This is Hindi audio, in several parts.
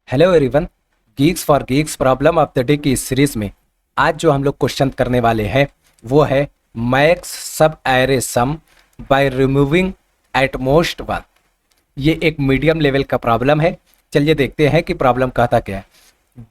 Hello everyone, Geeks for Geeks problem of the day की इस सीरीज में आज जो हम लोग क्वेश्चन करने वाले हैं वो है max sub array sum by removing at most one. ये एक मीडियम लेवल का प्रॉब्लम है। चलिए देखते हैं कि प्रॉब्लम कहता क्या है।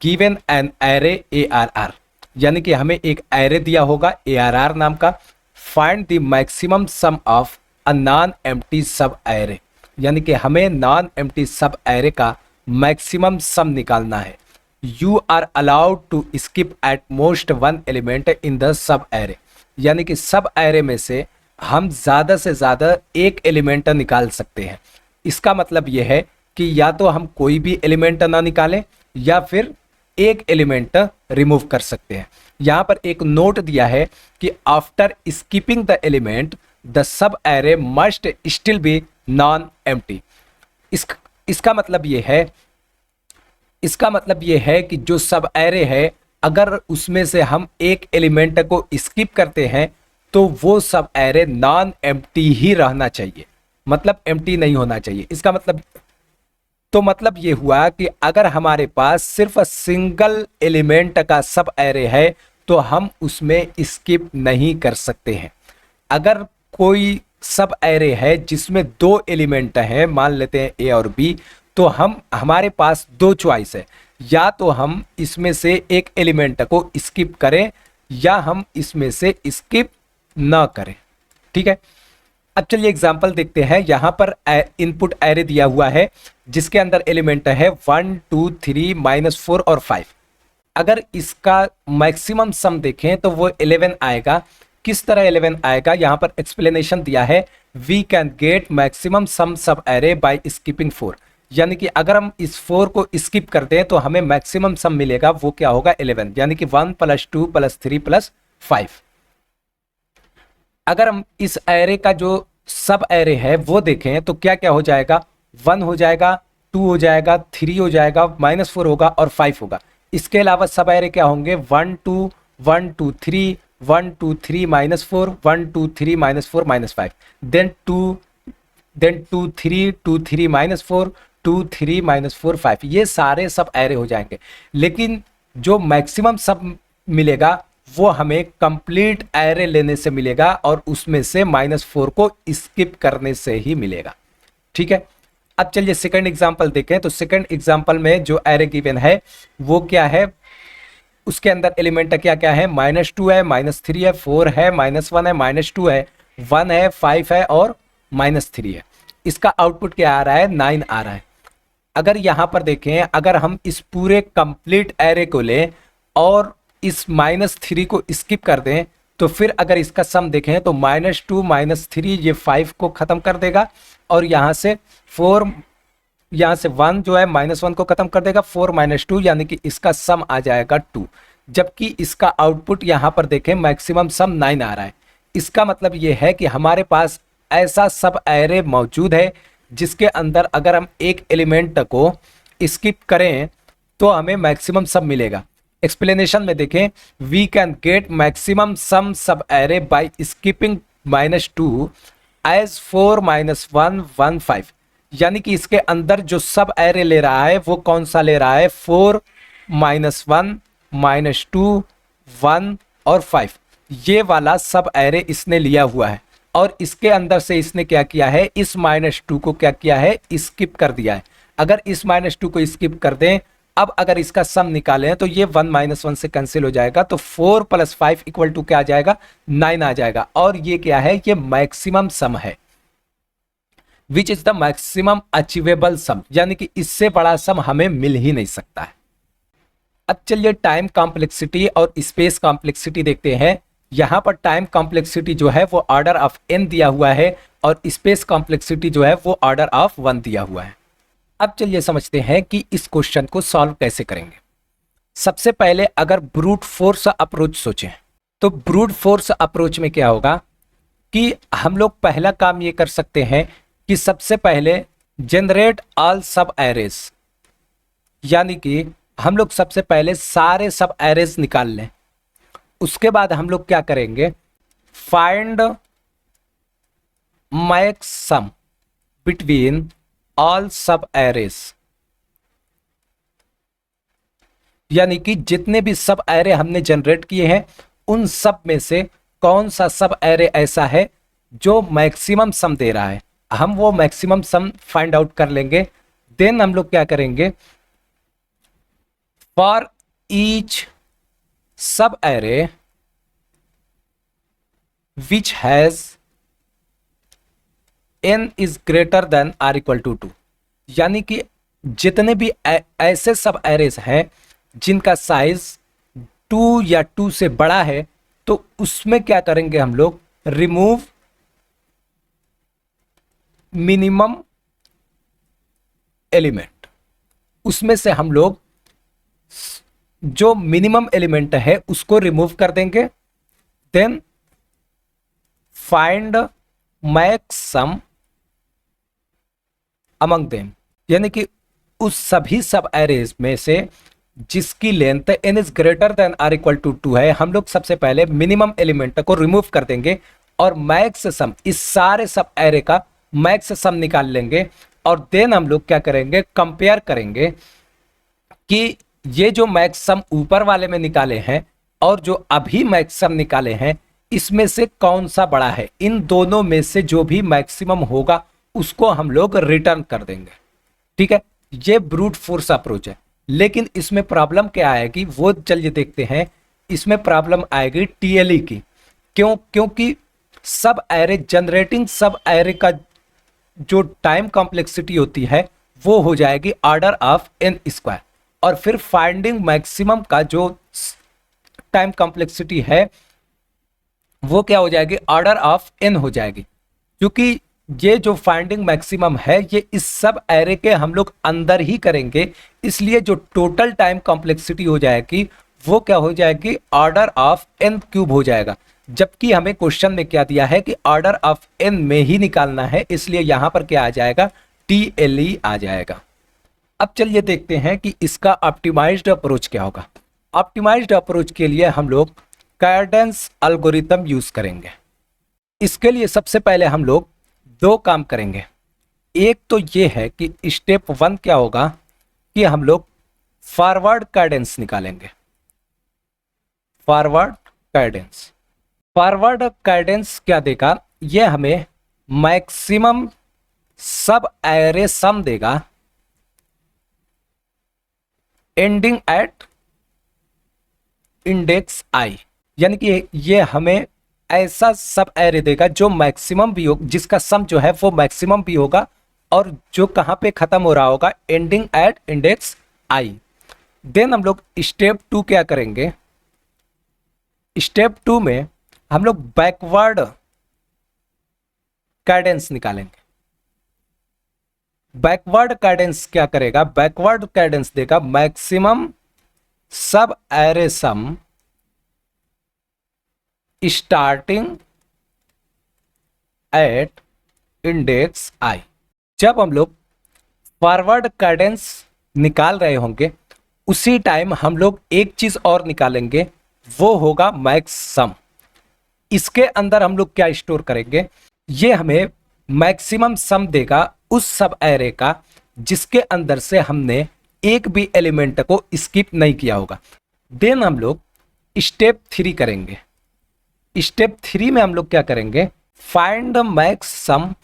Given an array A R R, यानी कि हमें एक एरे दिया होगा ए आर आर नाम का। Find the maximum sum of a non empty sub array, यानी कि हमें नॉन एम्प्टी सब एरे का मैक्सिमम सम निकालना है। You are allowed to skip at most one element in the sub array, यानी कि सब एरे में से हम ज़्यादा से ज़्यादा एक एलिमेंट निकाल सकते हैं। इसका मतलब यह है कि या तो हम कोई भी एलिमेंट ना निकालें या फिर एक एलिमेंट रिमूव कर सकते हैं। यहाँ पर एक नोट दिया है कि after skipping the element the sub array must still be non empty. इसका मतलब ये है कि जो सब एरे है अगर उसमें से हम एक एलिमेंट को स्किप करते हैं तो वो सब एरे नॉन एम्प्टी ही रहना चाहिए, मतलब एम्प्टी नहीं होना चाहिए। इसका मतलब ये हुआ कि अगर हमारे पास सिर्फ सिंगल एलिमेंट का सब एरे है तो हम उसमें स्किप नहीं कर सकते हैं। अगर कोई सब एरे है जिसमें दो एलिमेंट हैं, मान लेते हैं ए और बी, तो हमारे पास दो चॉइस है, या तो हम इसमें से एक एलिमेंट को स्किप करें या हम इसमें से स्किप ना करें। ठीक है, अब चलिए एग्जांपल देखते हैं। यहां पर इनपुट एरे दिया हुआ है जिसके अंदर एलिमेंट है 1 2 3 -4 और 5। अगर इसका मैक्सिमम सम देखें तो वो 11 आएगा। किस तरह 11 आएगा, यहां पर एक्सप्लेनेशन दिया है। We can get maximum sum sub array bye skipping 4, यानी कि अगर हम इस 4 को स्किप करते हैं तो हमें मैक्सिमम सम मिलेगा, वो क्या होगा 11, यानी कि 1 + 2 + 3 + 5। अगर हम इस एरे का जो सब एरे है वो देखें तो क्या क्या हो जाएगा, 1 हो जाएगा, 2 हो जाएगा, 3 हो जाएगा, -4 होगा और 5 होगा। इसके अलावा सब एरे क्या होंगे, 1 2 1 2 3 1 2 3 -4 1 2 3 -4 -5, देन 2 2 3 2 3 -4 2 3 -4 5। ये सारे सब एरे हो जाएंगे, लेकिन जो मैक्सिमम सब मिलेगा वो हमें कंप्लीट एरे लेने से मिलेगा और उसमें से -4 को स्किप करने से ही मिलेगा। ठीक है, अब चलिए सेकंड एग्जांपल देखें। तो सेकंड एग्जांपल में जो एरे गिवन है वो क्या है, उसके अंदर एलिमेंट क्या क्या है, -2 है, -3 है, 4 है, -1 है, -2 है, 1 है, 5 है और -3 है। इसका आउटपुट क्या आ रहा है, 9 आ रहा है। अगर यहां पर देखें, अगर हम इस पूरे कंप्लीट एरे को लें और इस -3 को स्किप कर दें तो फिर अगर इसका सम देखें तो -2 -3 ये 5 को खत्म कर देगा और यहां से 1 जो है -1 को खत्म कर देगा, 4 -2 यानी कि इसका सम आ जाएगा 2। जबकि इसका आउटपुट यहां पर देखें मैक्सिमम सम 9 आ रहा है। इसका मतलब यह है कि हमारे पास ऐसा सब एरे मौजूद है जिसके अंदर अगर हम एक एलिमेंट को स्किप करें तो हमें मैक्सिमम सम मिलेगा। एक्सप्लेनेशन में देखें, we can get maximum sum sub array bye skipping -2 as 4 -1 1 5, यानी कि इसके अंदर जो सब एरे ले रहा है वो कौन सा ले रहा है, 4 -1 -2 1 और 5। ये वाला सब एरे इसने लिया हुआ है और इसके अंदर से इसने क्या किया है, इस -2 को क्या किया है, स्किप कर दिया है। अगर इस -2 को स्किप कर दें, अब अगर इसका सम निकालें तो ये 1 -1 से कैंसिल हो जाएगा, तो 4 + 5 = क्या आ जाएगा, 9 आ जाएगा। और ये क्या है, ये मैक्सिमम सम है, which is the maximum achievable sum, यानी कि इससे बड़ा सम हमें मिल ही नहीं सकता है। अब चलिए टाइम कॉम्प्लेक्सिटी और स्पेस कॉम्प्लेक्सिटी देखते हैं। यहां पर टाइम कॉम्प्लेक्सिटी जो है वो ऑर्डर ऑफ n दिया हुआ है और स्पेस कॉम्प्लेक्सिटी जो है वो ऑर्डर ऑफ 1 दिया हुआ है। अब चलिए समझते हैं कि इस क्वेश्चन को सॉल्व कैसे करेंगे। सबसे पहले अगर ब्रूट फोर्स अप्रोच सोचें तो ब्रूट फोर्स अप्रोच में क्या होगा कि हम लोग पहला काम ये कर सकते हैं कि सबसे पहले जनरेट ऑल सब एरेज, यानी कि हम लोग सबसे पहले सारे सब एरेज निकाल लें। उसके बाद हम लोग क्या करेंगे, फाइंड मैक्स सम बिटवीन ऑल सब एरेज। यानी कि जितने भी सब एरे हमने जनरेट किए हैं उन सब में से कौन सा सब एरे ऐसा है जो मैक्सिमम सम दे रहा है। हम वो मैक्सिमम सम फाइंड आउट कर लेंगे। देन हम लोग क्या करेंगे, for each sub array which has n is greater than or equal to 2, यानी कि जितने भी ऐसे सब एरेज हैं जिनका साइज 2 या 2 से बड़ा है, तो उसमें क्या करेंगे हम लोग, रिमूव मिनिमम एलिमेंट। उसमें से हम लोग जो मिनिमम एलिमेंट है उसको रिमूव कर देंगे। Then find max sum among them, यानी कि उस सभी सब एरेज में से जिसकी length n is greater than or equal to 2 है, हम लोग सबसे पहले मिनिमम एलिमेंट को रिमूव कर देंगे और मैक्स सम, इस सारे सब एरे का मैक्स सम निकाल लेंगे। और देन हम लोग क्या करेंगे, कंपेयर करेंगे कि ये जो मैक्स सम ऊपर वाले में निकाले हैं और जो अभी मैक्स सम निकाले हैं इसमें से कौन सा बड़ा है। इन दोनों में से जो भी मैक्सिमम होगा उसको हम लोग रिटर्न कर देंगे। ठीक है, ये ब्रूट फोर्स अप्रोच है। लेकिन इसमें प्रॉब्लम क्या आएगी वो चलिए देखते हैं। इसमें प्रॉब्लम आएगी टीएलई की। क्योंकि सब एरे, जनरेटिंग सब एरे का जो टाइम कॉम्प्लेक्सिटी होती है वो हो जाएगी ऑर्डर ऑफ एन स्क्वायर, और फिर फाइंडिंग मैक्सिमम का जो टाइम कॉम्प्लेक्सिटी है वो क्या हो जाएगी, ऑर्डर ऑफ एन हो जाएगी। क्योंकि ये जो फाइंडिंग मैक्सिमम है ये इस सब एरे के हम लोग अंदर ही करेंगे, इसलिए जो टोटल टाइम कॉम्प्लेक्सिटी हो जाएगी वो क्या हो जाएगी, ऑर्डर ऑफ एन क्यूब हो जाएगा। जबकि हमें क्वेश्चन में क्या दिया है कि ऑर्डर ऑफ एन में ही निकालना है, इसलिए यहां पर क्या आ जाएगा, टीएलई आ जाएगा। अब चलिए देखते हैं कि इसका ऑप्टिमाइज्ड अप्रोच क्या होगा। ऑप्टिमाइज्ड अप्रोच के लिए हम लोग कैडेंस एल्गोरिथम यूज करेंगे। इसके लिए सबसे पहले हम लोग दो काम करेंगे। एक तो ये है कि स्टेप 1 क्या होगा कि हम लोग फॉरवर्ड कैडेंस निकालेंगे। फॉरवर्ड कैडेंस क्या देगा, ये हमें मैक्सिमम सब एरे सम देगा एंडिंग एट इंडेक्स आई, यानी कि ये हमें ऐसा सब एरे देगा जो मैक्सिमम भी हो, जिसका सम जो है वो मैक्सिमम भी होगा और जो कहां पे खत्म हो रहा होगा, ending at index i. Then हम लोग स्टेप 2 क्या करेंगे, स्टेप 2 में हम लोग बैकवर्ड कैडेंस निकालेंगे। बैकवर्ड कैडेंस क्या करेगा, बैकवर्ड कैडेंस देगा maximum sub array sum starting at index i. जब हम लोग फॉरवर्ड कैडेंस निकाल रहे होंगे उसी टाइम हम लोग एक चीज और निकालेंगे, वो होगा मैक्स सम। इसके अंदर हम लोग क्या स्टोर करेंगे, ये हमें मैक्सिमम सम देगा उस सब एरे का जिसके अंदर से हमने एक भी एलिमेंट को स्किप नहीं किया होगा। देन हम लोग स्टेप 3 करेंगे। स्टेप 3 में हम लोग क्या करेंगे, find the max sum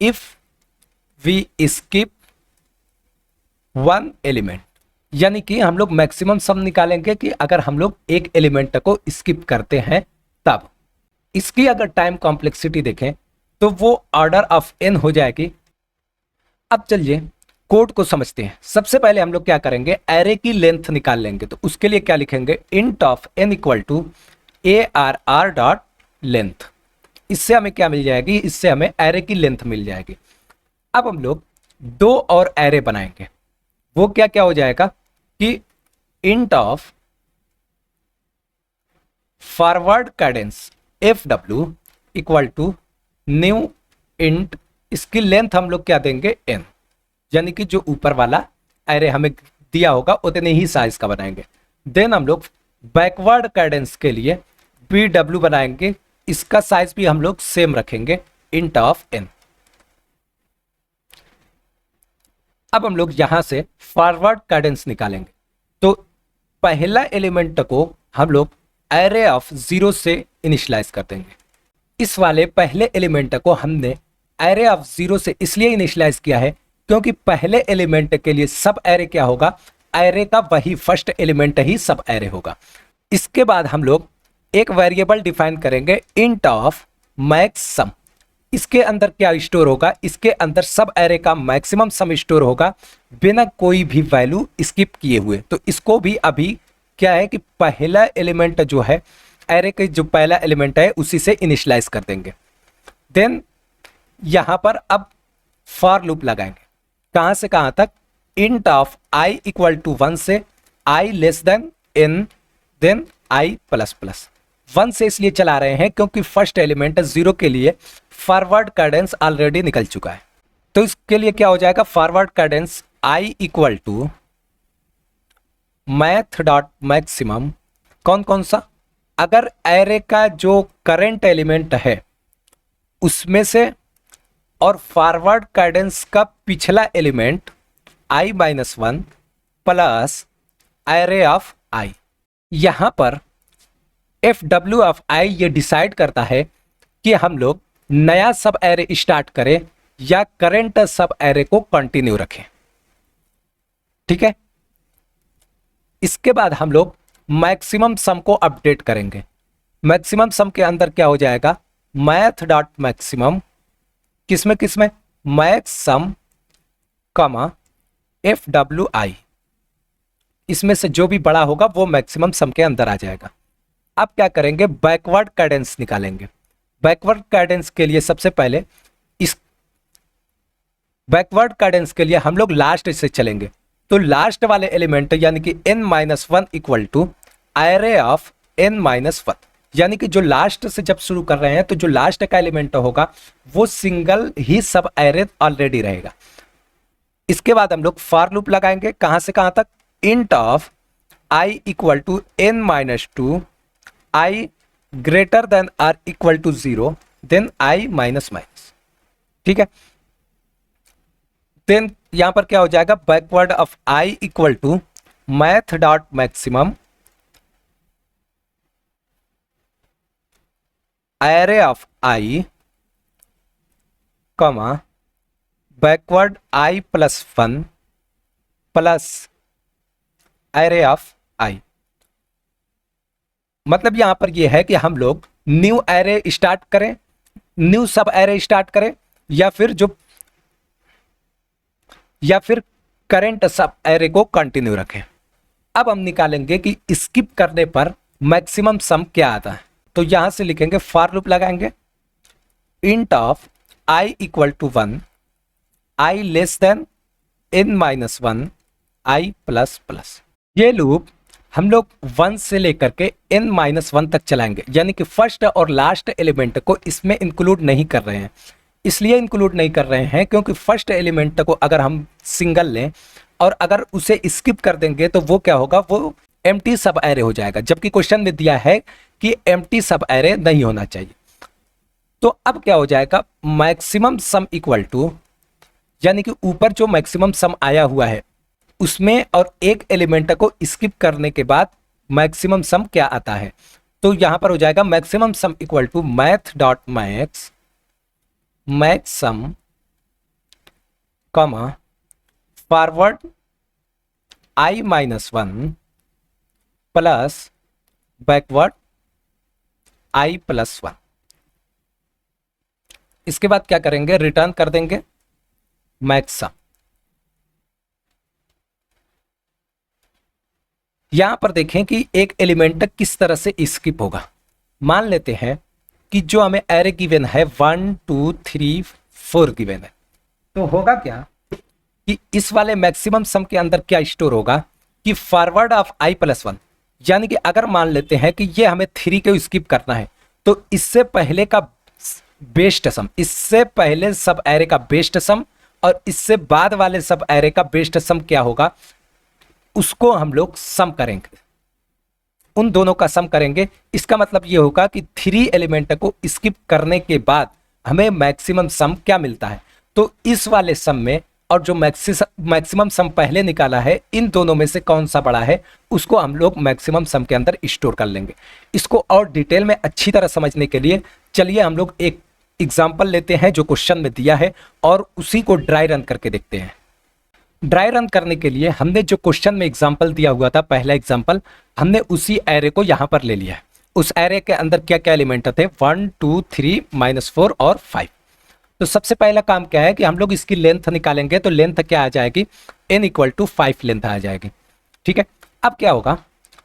if we skip 1 element, यानी कि हम लोग मैक्सिमम सम निकालेंगे कि अगर हम लोग एक एलिमेंट को स्किप करते हैं तब। इसकी अगर टाइम कॉम्प्लेक्सिटी देखें तो वो ऑर्डर ऑफ एन हो जाएगी। अब चलिए कोड को समझते हैं। सबसे पहले हम लोग क्या करेंगे, एरे की लेंथ निकाल लेंगे। तो उसके लिए क्या लिखेंगे, int of n equal to ARR dot length. इससे हमें क्या मिल जाएगी, इससे हमें एरे की लेंथ मिल जाएगी। अब हम लोग 2 और एरे बनाएंगे। वो क्या क्या हो जाएगा कि int of forward Kadane's FW equal to new int, इसकी लेंथ हम लोग क्या देंगे, n, यानी कि जो ऊपर वाला एरे हमें दिया होगा उतने ही साइज का बनाएंगे। देन हम लोग बैकवर्ड कैडेंस के लिए BW बनाएंगे, इसका साइज भी हम लोग सेम रखेंगे, इंट ऑफ n। अब हम लोग यहां से फॉरवर्ड कैडेंस निकालेंगे। तो पहला एलिमेंट को हम लोग एरे ऑफ 0 से इनिशियलाइज कर देंगे। इस वाले पहले एलिमेंट को हमने एरे ऑफ 0 से इसलिए इनिशियलाइज किया है क्योंकि पहले एलिमेंट के लिए सब एरे क्या होगा, एरे का वही फर्स्ट एलिमेंट ही सब एरे होगा। इसके बाद हम लोग एक वेरिएबल डिफाइन करेंगे इंट ऑफ मैक्स सम। इसके अंदर क्या स्टोर होगा, इसके अंदर सब एरे का मैक्सिमम सम स्टोर होगा बिना कोई भी वैल्यू स्किप किए हुए। तो इसको भी अभी क्या है कि पहला एलिमेंट जो है एरे के जो पहला एलिमेंट है उसी से इनिशियलाइज कर देंगे। देन यहां पर अब फॉर लूप लगाएंगे। कहां से कहां तक, int of i equal to 1 से i less than n then i plus plus. 1 से इसलिए चला रहे हैं क्योंकि फर्स्ट एलिमेंट 0 के लिए फॉरवर्ड कैडेंस ऑलरेडी निकल चुका है। तो इसके लिए क्या हो जाएगा, forward Kadane's i equal to math dot maximum. कौन कौन सा, अगर एरे का जो करंट एलिमेंट है उसमें से और फॉरवर्ड कैडेंस का पिछला element i-1 plus array of i। यहां पर FW ऑफ i ये डिसाइड करता है कि हम लोग नया सब एरे स्टार्ट करें या करंट सब एरे को कंटिन्यू रखें। ठीक है, इसके बाद हम लोग मैक्सिमम सम को अपडेट करेंगे। मैक्सिमम सम के अंदर क्या हो जाएगा, मैथ डॉट मैक्सिमम, किसमें किसमें, मैक्स सम कमा FWI। इसमें से जो भी बड़ा होगा वो मैक्सिमम सम के अंदर आ जाएगा। अब क्या करेंगे, बैकवर्ड कैडेंस निकालेंगे। बैकवर्ड कैडेंस के लिए सबसे पहले इस बैकवर्ड कैडेंस के लिए हम लोग लास्ट से चलेंगे। तो लास्ट वाले एलिमेंट यानी कि n-1 equal to array of n-1, यानी कि जो लास्ट से जब शुरू कर रहे हैं तो जो लास्ट का एलिमेंट होगा वो सिंगल ही सब एरे ऑलरेडी रहेगा। इसके बाद हम लोग फॉर लूप लगाएंगे। कहां से कहां तक, int of i equal to n-2 i greater than or equal to 0 then i minus minus. ठीक है, देन यहां पर क्या हो जाएगा, backward of i equal to math dot maximum array of i comma backward i plus 1 plus array of i। मतलब यहां पर यह है कि हम लोग न्यू एरे स्टार्ट करें, न्यू सब एरे स्टार्ट करें या फिर करंट सब एरे को कंटिन्यू रखें। अब हम निकालेंगे कि स्किप करने पर मैक्सिमम सम क्या आता है। तो यहां से लिखेंगे, फॉर लूप लगाएंगे, int of i equal to 1 i less than n-1 i plus plus. ये लूप हम लोग 1 से लेकर के n-1 तक चलाएंगे, यानी कि फर्स्ट और लास्ट एलिमेंट को इसमें इंक्लूड नहीं कर रहे हैं। इसलिए इंक्लूड नहीं कर रहे हैं क्योंकि फर्स्ट एलिमेंट को अगर हम सिंगल लें और अगर उसे स्किप कर देंगे तो वो क्या होगा, वो एम्प्टी सब एरे हो जाएगा, जबकि क्वेश्चन में दिया है कि एम्प्टी सब एरे नहीं होना चाहिए। तो अब क्या हो जाएगा, मैक्सिमम सम इक्वल टू, यानी कि ऊपर जो मैक्सिमम सम आया हुआ है उसमें और एक एलिमेंट को स्किप करने के बाद मैक्सिमम सम क्या आता है। तो यहां पर हो जाएगा maximum sum equal to math dot max max sum comma forward i-1 plus backward i plus 1। इसके बाद क्या करेंगे, रिटर्न कर देंगे मैक्स सम। यहां पर देखें कि एक एलिमेंट किस तरह से स्किप होगा। मान लेते हैं कि जो हमें एरे गिवन है 1 2 3 4 गिवन है, तो होगा क्या कि इस वाले मैक्सिमम सम के अंदर क्या स्टोर होगा कि फॉरवर्ड ऑफ i प्लस 1, यानी कि अगर मान लेते हैं कि ये हमें 3 को स्किप करना है तो इससे पहले का बेस्ट सम, इससे पहले सब एरे का बेस्ट सम और इससे बाद वाले सब एरे का बेस्ट सम क्या होगा, उसको हम लोग सम करेंगे, उन दोनों का सम करेंगे। इसका मतलब ये होगा कि 3 एलिमेंट को स्किप करने के बाद हमें मैक्सिमम सम क्या मिलता है। तो इस वाले सम में और जो मैक्सिमम सम पहले निकाला है, इन दोनों में से कौन सा बड़ा है उसको हम लोग मैक्सिमम सम के अंदर स्टोर कर लेंगे। इसको और डिटेल में अच्छी तरह समझने के लिए चलिए हम लोग एक एग्जाम्पल लेते हैं जो क्वेश्चन में दिया है और उसी को ड्राई रन करके देखते हैं। ड्राई रन करने के लिए हमने जो क्वेश्चन में एग्जाम्पल दिया हुआ था, पहला एग्जाम्पल, हमने उसी एरे को यहां पर ले लिया है। उस एरे के अंदर क्या क्या एलिमेंट थे, 1 2 3 -4 और 5। तो सबसे पहला काम क्या है कि हम लोग इसकी लेंथ निकालेंगे। तो लेंथ क्या आ जाएगी, n = 5 लेंथ आ जाएगी। ठीक है, अब क्या होगा,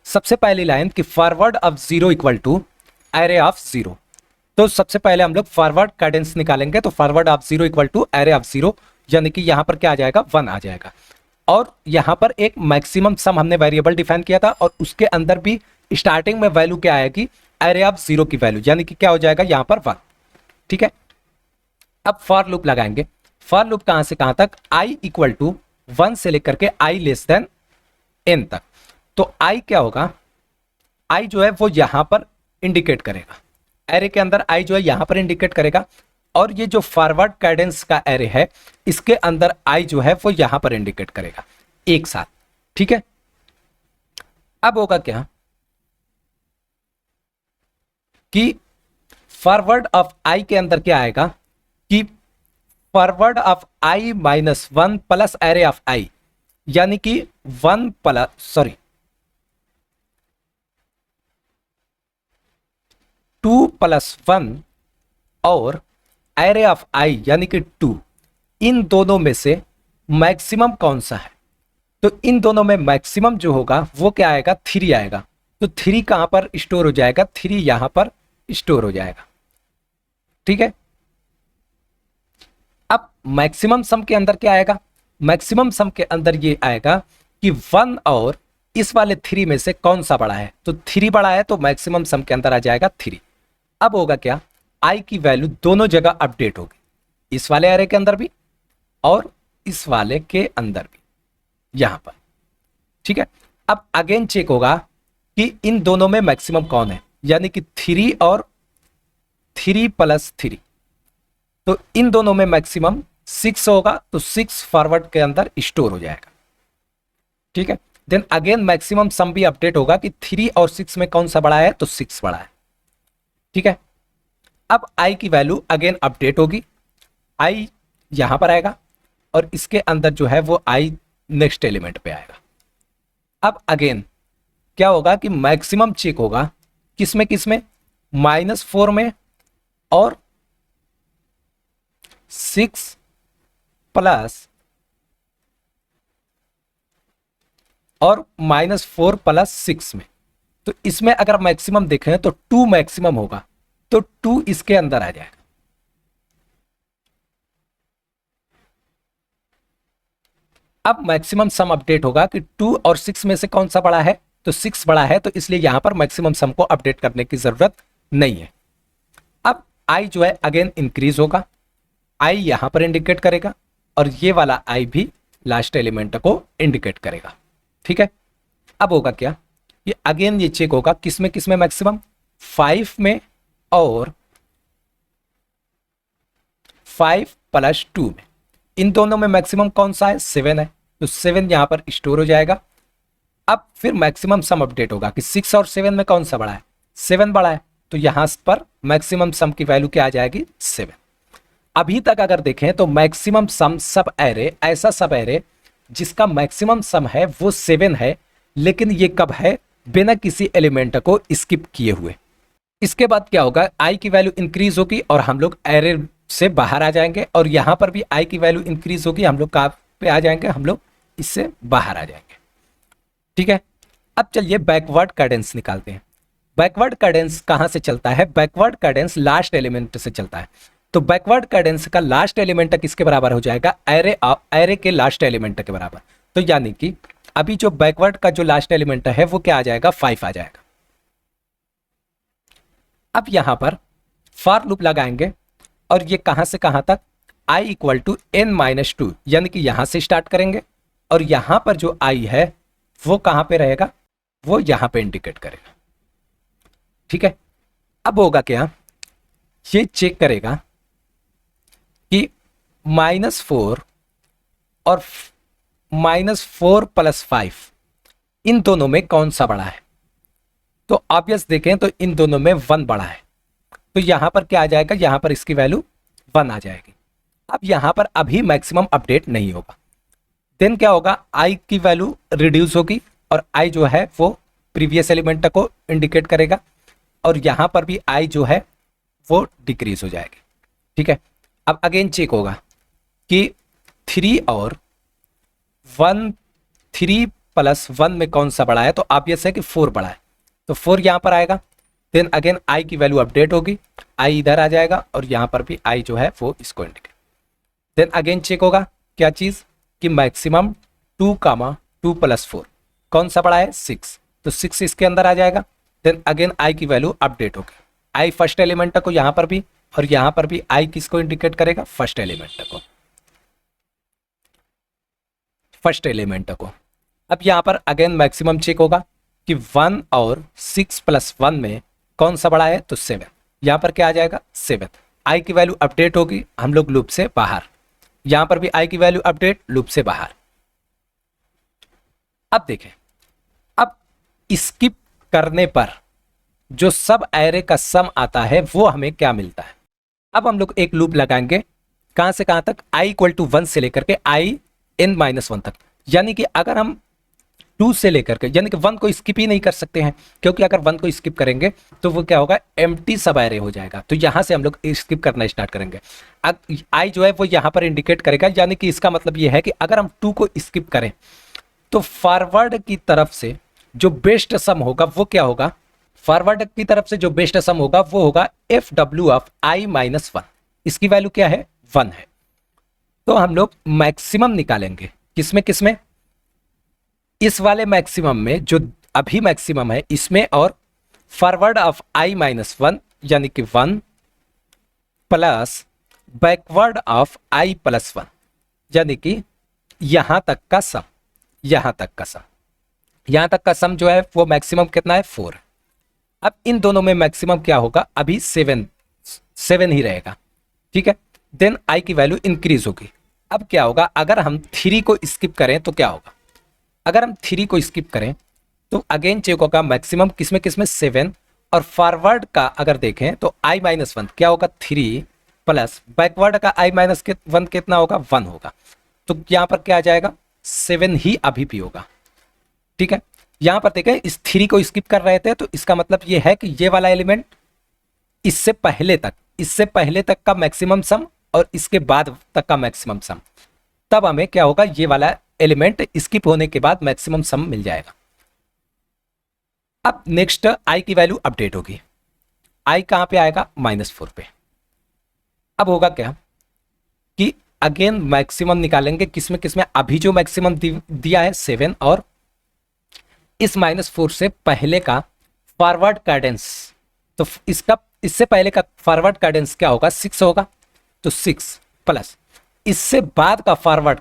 सबसे पहली लाइन कि फॉरवर्ड ऑफ 0 = एरे ऑफ 0। तो सबसे पहले हम लोग फॉरवर्ड कैडेंस निकालेंगे। तो फॉरवर्ड ऑफ 0 = एरे ऑफ 0, यानी कि यहां पर क्या आ जाएगा, 1 आ जाएगा। और यहां पर एक मैक्सिमम सम हमने वेरिएबल डिफाइन किया था और उसके अंदर भी स्टार्टिंग में वैल्यू क्या आएगी, एरे ऑफ 0 की वैल्यू, यानी कि क्या हो जाएगा यहां पर 1। ठीक है, अब फॉर लूप लगाएंगे। फॉर लूप कहां से कहां तक, i = 1 से लेकर के i n तक। तो i क्या होगा, i जो है वो यहां पर इंडिकेट करेगा, एरे के अंदर i जो है यहां पर इंडिकेट करेगा। और ये जो फॉरवर्ड कैडेंस का एरे है, इसके अंदर i जो है वो यहां पर इंडिकेट करेगा एक साथ। ठीक है, अब होगा क्या कि फॉरवर्ड ऑफ i के अंदर क्या आएगा कि forward of i - 1 plus array of i, यानी कि 2 + 1 और एरे ऑफ i यानी कि 2, इन दोनों में से मैक्सिमम कौन सा है। तो इन दोनों में मैक्सिमम जो होगा वो क्या आएगा, 3 आएगा। तो 3 कहां पर स्टोर हो जाएगा, 3 यहां पर स्टोर हो जाएगा। ठीक है, अब मैक्सिमम सम के अंदर क्या आएगा, मैक्सिमम सम के अंदर ये आएगा कि 1 और इस वाले 3 में से कौन सा बड़ा है। तो 3 बड़ा है, तो मैक्सिमम सम के अंदर आ जाएगा 3। अब होगा क्या, i की वैल्यू दोनों जगह अपडेट होगी, इस वाले एरे के अंदर भी और इस वाले के अंदर भी, यहां पर। ठीक है, अब अगेन चेक होगा कि इन दोनों में मैक्सिमम कौन है, यानी कि 3 और 3 + 3। तो इन दोनों में मैक्सिमम 6 होगा, तो 6 फॉरवर्ड के अंदर स्टोर हो जाएगा। ठीक है, देन अगेन मैक्सिमम सम भी अपडेट होगा कि 3 और 6 में कौन सा बड़ा है, तो 6 बड़ा है। ठीक है, अब i की वैल्यू अगेन अपडेट होगी, i यहां पर आएगा और इसके अंदर जो है वो i नेक्स्ट एलिमेंट पे आएगा। अब अगेन क्या होगा कि मैक्सिमम चेक होगा किसमें किसमें, -4 में और 6 प्लस और -4 + 6 में। तो इसमें अगर मैक्सिमम देखें तो 2 मैक्सिमम होगा, तो 2 इसके अंदर आ जाएगा। अब मैक्सिमम सम अपडेट होगा कि 2 और 6 में से कौन सा बड़ा है, तो 6 बड़ा है, तो इसलिए यहां पर मैक्सिमम सम को अपडेट करने की जरूरत नहीं है। अब i जो है अगेन इंक्रीज होगा, i यहां पर इंडिकेट करेगा और ये वाला i भी लास्ट एलिमेंट को इंडिकेट करेगा। ठीक है, अब होगा क्या, ये अगेन ये चेक होगा किसमें मैक्सिमम, 5 में और 5 + 2 में। इन दोनों में मैक्सिमम कौन सा है, 7 है, तो 7 यहां पर स्टोर हो जाएगा। अब फिर मैक्सिमम सम अपडेट होगा कि 6 और 7 में कौन सा बड़ा है, 7 बड़ा है, तो यहां पर मैक्सिमम सम की वैल्यू क्या आ जाएगी, 7। अभी तक अगर देखें तो मैक्सिमम सम सब एरे, ऐसा सब एरे जिसका मैक्सिमम सम है वो 7 है, लेकिन ये कब है, बिना किसी एलिमेंट को स्किप किए हुए। इसके बाद क्या होगा, i की वैल्यू इंक्रीज होगी और हम लोग एरे से बाहर आ जाएंगे और यहां पर भी i की वैल्यू इंक्रीज होगी, हम लोग कहां पे आ जाएंगे, हम लोग इससे बाहर आ जाएंगे। ठीक है, अब चलिए बैकवर्ड कैडेंस निकालते हैं। बैकवर्ड कैडेंस कहां से चलता है, बैकवर्ड कैडेंस लास्ट एलिमेंट से चलता है। तो बैकवर्ड कैडेंस का लास्ट एलिमेंट किसके बराबर हो जाएगा, एरे के लास्ट एलिमेंट के बराबर। तो यानी कि अभी जो बैकवर्ड का जो लास्ट एलिमेंट है वो क्या आ जाएगा, 5 आ जाएगा। अब यहां पर फॉर लूप लगाएंगे और ये कहां से कहां तक, i = n - 2, यानी कि यहां से स्टार्ट करेंगे और यहां पर जो i है वो कहां पे रहेगा, वो यहां पे इंडिकेट करेगा। ठीक है, अब होगा क्या, ये चेक करेगा कि -4 और -4 + 5, इन दोनों में कौन सा बड़ा है? तो ऑब्वियस देखें तो इन दोनों में 1 बड़ा है, तो यहां पर क्या आ जाएगा, यहां पर इसकी वैल्यू 1 आ जाएगी। अब यहां पर अभी मैक्सिमम अपडेट नहीं होगा, देन क्या होगा, आई की वैल्यू रिड्यूस होगी और आई जो है वो प्रीवियस एलिमेंट को इंडिकेट करेगा, और यहां पर भी आई जो है वो डिक्रीज हो जाएगी। ठीक है, अब अगेन चेक होगा कि 3 और 1, 3 + 1 में कौन सा बड़ा है, तो ऑब्वियस है कि 4 बड़ा है, तो 4 यहां पर आएगा। देन अगेन आई की वैल्यू अपडेट होगी, आई इधर आ जाएगा और यहां पर भी आई जो है वो इसको इंडिकेट। देन अगेन चेक होगा क्या चीज, कि मैक्सिमम 2, 2 + 4 कौन सा बड़ा है, 6, तो 6 इसके अंदर आ जाएगा। देन अगेन आई की वैल्यू अपडेट होगी, आई फर्स्ट एलिमेंट को यहां पर भी, और यहां पर भी आई किसको इंडिकेट करेगा, फर्स्ट एलिमेंट को, फर्स्ट एलिमेंट को। अब यहां पर अगेन मैक्सिमम चेक होगा कि 1 और 6 + 1 में कौन सा बड़ा है, तो 7, यहां पर क्या आ जाएगा, 7। आई की वैल्यू अपडेट होगी, हम लोग लूप से बाहर, यहां पर भी आई की वैल्यू अपडेट, लूप से बाहर। अब देखें, अब स्किप करने पर जो सब एरे का सम आता है वो हमें क्या मिलता है। अब हम लोग एक लूप लगाएंगे, कहां से कहां तक, i = 1 से लेकर के i n - 1 तक, यानी कि अगर हम 2 से लेकर के, यानी कि 1 को स्किप ही नहीं कर सकते हैं, क्योंकि अगर 1 को स्किप करेंगे तो वो क्या होगा, एम्प्टी सब एरे हो जाएगा, तो यहां से हम लोग स्किप करना स्टार्ट करेंगे। अब आई जो है वो यहां पर इंडिकेट करेगा, यानी कि इसका मतलब ये है कि अगर हम 2 को स्किप करें तो फॉरवर्ड की तरफ से जो बेस्ट सम होगा वो क्या होगा, फॉरवर्ड की तरफ से जो बेस्ट सम होगा वो होगा FW ऑफ i - 1, इसकी वैल्यू क्या है, 1 है। तो हम लोग मैक्सिमम निकालेंगे, किसमें किसमें, इस वाले मैक्सिमम में जो अभी मैक्सिमम है इसमें, और फॉरवर्ड ऑफ i - 1 यानी कि 1 प्लस बैकवर्ड ऑफ i + 1 यानी कि यहां तक का सम, यहां तक का सम, यहां तक का सम जो है वो मैक्सिमम कितना है, 4 है। अब इन दोनों में मैक्सिमम क्या होगा, अभी 7 ही रहेगा। ठीक है, देन आई की वैल्यू इंक्रीज होगी। अब क्या होगा, अगर हम 3 को स्किप करें तो क्या होगा, अगर हम 3 को स्किप करें तो अगेन चेक होगा मैक्सिमम किसमें किसमें, 7, और फॉरवर्ड का अगर देखें तो i - 1 क्या होगा, 3 प्लस बैकवर्ड का i - 1 कितना होगा, 1 होगा, तो यहां पर क्या आ जाएगा, 7 ही अभी भी होगा। ठीक है, यहां पर देखें इस 3 को स्किप कर रहे थे, तो इसका मतलब ये है कि ये वाला एलिमेंट इससे पहले तक का मैक्सिमम सम और इसके बाद तक का मैक्सिमम सम, तब हमें क्या होगा, ये वाला एलिमेंट स्किप होने के बाद मैक्सिमम सम मिल जाएगा। अब नेक्स्ट आई की वैल्यू अपडेट होगी, आई कहां पे आएगा, -4 पे। अब होगा क्या कि अगेन मैक्सिमम निकालेंगे, किसमें किसमें, अभी जो मैक्सिमम दिया है 7, और इस -4 से पहले का फॉरवर्ड कैडेंस, तो इससे पहले का फॉरवर्ड कैडेंस क्या होगा, 6 होगा, तो 6 प्लस इससे बाद का फॉरवर्ड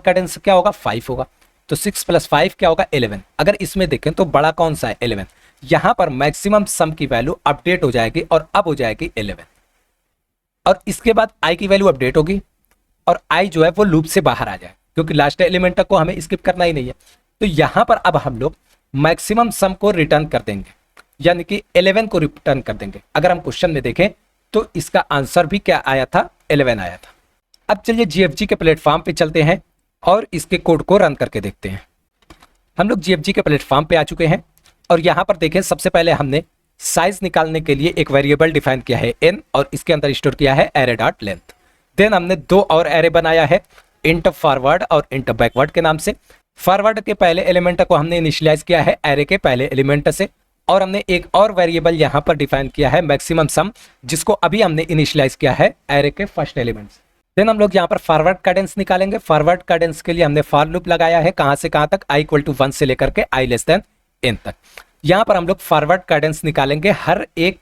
कैडेंस क्या होगा, 5 होगा, तो 6 + 5 क्या होगा, 11। अगर इसमें देखें तो बड़ा कौन सा है, 11। यहां पर मैक्सिमम सम की वैल्यू अपडेट हो जाएगी और अब हो जाएगी 11, और इसके बाद आई की वैल्यू अपडेट होगी और आई जो है वो लूप से बाहर आ जाए, क्योंकि लास्ट एलिमेंट तक को हमें स्किप करना ही नहीं है। तो यहां पर अब हम लोग मैक्सिमम सम को रिटर्न कर देंगे, यानी कि 11 को रिटर्न कर देंगे। अगर हम क्वेश्चन में देखें तो इसका आंसर भी क्या आया था, 11 आया था। अब चलिए GFG के प्लेटफॉर्म पे चलते हैं और इसके कोड को रन करके देखते हैं। हम लोग GFG के प्लेटफॉर्म पे आ चुके हैं और यहां पर देखें, सबसे पहले हमने साइज निकालने के लिए एक वेरिएबल डिफाइन किया है n, और इसके अंदर स्टोर किया है array.length। देन हमने 2 और एरे बनाया है, इंट फॉरवर्ड और इंट बैकवर्ड के नाम से। फॉरवर्ड के पहले एलिमेंट को हमने इनिशियलाइज किया है एरे के पहले एलिमेंट से, और हमने एक और वेरिएबल यहां पर डिफाइन किया है मैक्सिमम सम, जिसको अभी हमने इनिशियलाइज किया है एरे के फर्स्ट एलिमेंट से। देन हम लोग यहां पर फॉरवर्ड कैडेंस निकालेंगे। फॉरवर्ड कैडेंस के लिए हमने फॉर लूप लगाया है, कहां से कहां तक, i = 1 से लेकर के i n तक। यहां पर हम लोग फॉरवर्ड कैडेंस निकालेंगे हर एक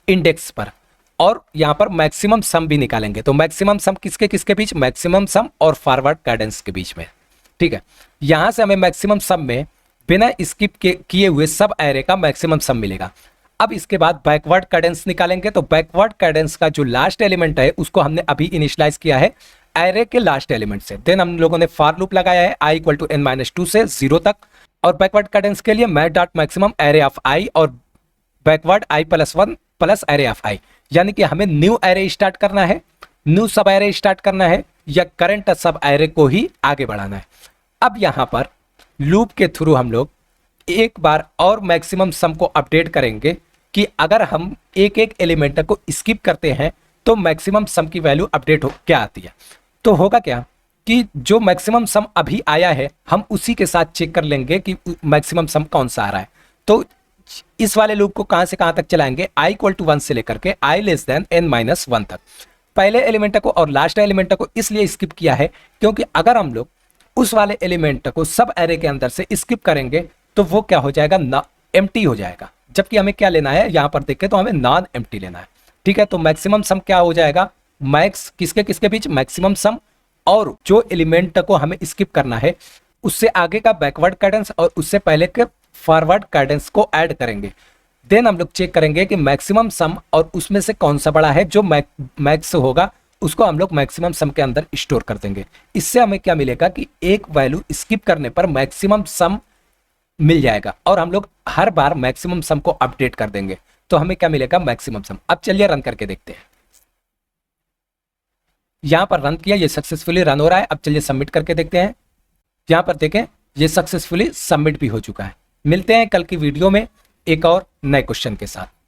इंडेक्स पर, और यहां पर मैक्सिमम सम भी निकालेंगे। तो मैक्सिमम सम किसके किसके बीच, मैक्सिमम सम और फॉरवर्ड कैडेंस के बीच में। ठीक है, यहां से हमें मैक्सिमम सम में बिना स्किप किए हुए सब एरे का मैक्सिमम सम मिलेगा। अब इसके बाद बैकवर्ड कैडेंस निकालेंगे। तो बैकवर्ड कैडेंस का जो लास्ट एलिमेंट है उसको हमने अभी इनिशियलाइज किया है एरे के लास्ट एलिमेंट से। देन हम लोगों ने फॉर लूप लगाया है i इक्वल टू n-2 से 0 तक, और बैकवर्ड कैडेंस के लिए math dot maximum array of i और backward i plus 1 plus array of i, यानी कि हमें न्यू एरे स्टार्ट करना है, न्यू सब एरे स्टार्ट करना है, या करंट सब एरे को ही आगे बढ़ाना है। अब यहां पर लूप के थ्रू हम लोग एक बार और मैक्सिमम सम को अपडेट करेंगे कि अगर हम एक एक एलिमेंट को स्किप करते हैं तो मैक्सिमम सम की वैल्यू अपडेट हो क्या आती है। तो होगा क्या कि जो मैक्सिमम सम अभी आया है हम उसी के साथ चेक कर लेंगे कि मैक्सिमम सम कौन सा आ रहा है। तो इस वाले लूप को कहां से कहां तक चलाएंगे, i इक्वल टू 1 से लेकर के i लेस देन n-1 तक। पहले एलिमेंट को और लास्ट एलिमेंट को इसलिए स्किप किया है क्योंकि अगर हम लोग उस वाले एलिमेंट को सब एरे के अंदर से स्किप करेंगे तो वो क्या हो जाएगा, ना एम्प्टी हो जाएगा, जबकि हमें क्या लेना है यहां पर देखें तो हमें नॉन एम्प्टी लेना है। ठीक है, तो मैक्सिमम सम क्या हो जाएगा, मैक्स किसके किसके बीच, मैक्सिमम सम और जो एलिमेंट को हमें स्किप करना है उससे आगे का बैकवर्ड कैडेंस और उससे पहले के फॉरवर्ड कैडेंस को ऐड करेंगे। देन हम लोग चेक करेंगे कि मैक्सिमम सम और उसमें से कौन सा बड़ा है, जो मैक्स होगा उसको हम लोग मैक्सिमम सम के अंदर स्टोर कर देंगे। इससे हमें क्या मिलेगा कि एक वैल्यू स्किप करने पर मैक्सिमम सम मिल जाएगा और हम लोग हर बार मैक्सिमम सम को अपडेट कर देंगे, तो हमें क्या मिलेगा, मैक्सिमम सम। अब चलिए रन करके देखते हैं। यहां पर रन किया, ये सक्सेसफुली रन हो रहा है। अब चलिए सबमिट करके देखते हैं। यहां पर देखें ये सक्सेसफुली सबमिट भी हो चुका है। मिलते हैं कल की वीडियो में एक और नए क्वेश्चन के साथ।